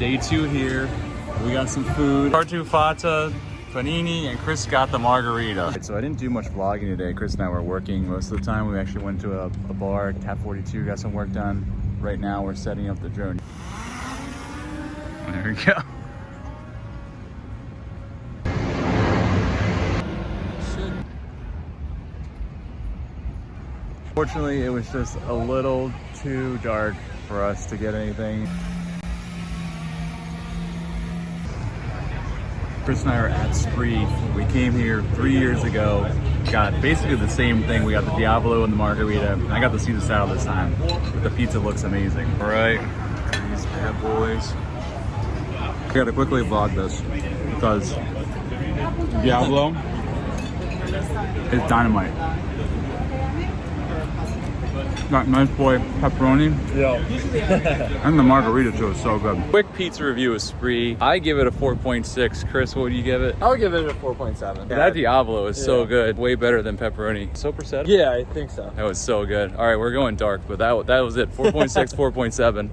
day 2 here. We got some food. Tartufata, panini, and Chris got the margarita. Right, so I didn't do much vlogging today. Chris and I were working most of the time. We actually went to a bar, Tap 42, got some work done. Right now we're setting up the drone. There we go. Fortunately, it was just a little too dark for us to get anything. Chris and I are at Spris. We came here 3 years ago, got basically the same thing. We got the Diablo and the margarita. I got to see the salad this time. The pizza looks amazing. All right, these bad boys. I gotta quickly vlog this because Diablo is dynamite. Got nice boy pepperoni. Yeah. And the margarita too is so good. Quick pizza review of Spris. I give it a 4.6. Chris, what do you give it? I would give it a 4.7. That Diablo is so good. Way better than pepperoni. So percent? Yeah, I think so. That was so good. All right, we're going dark, but that was it. 4.6, 4.7.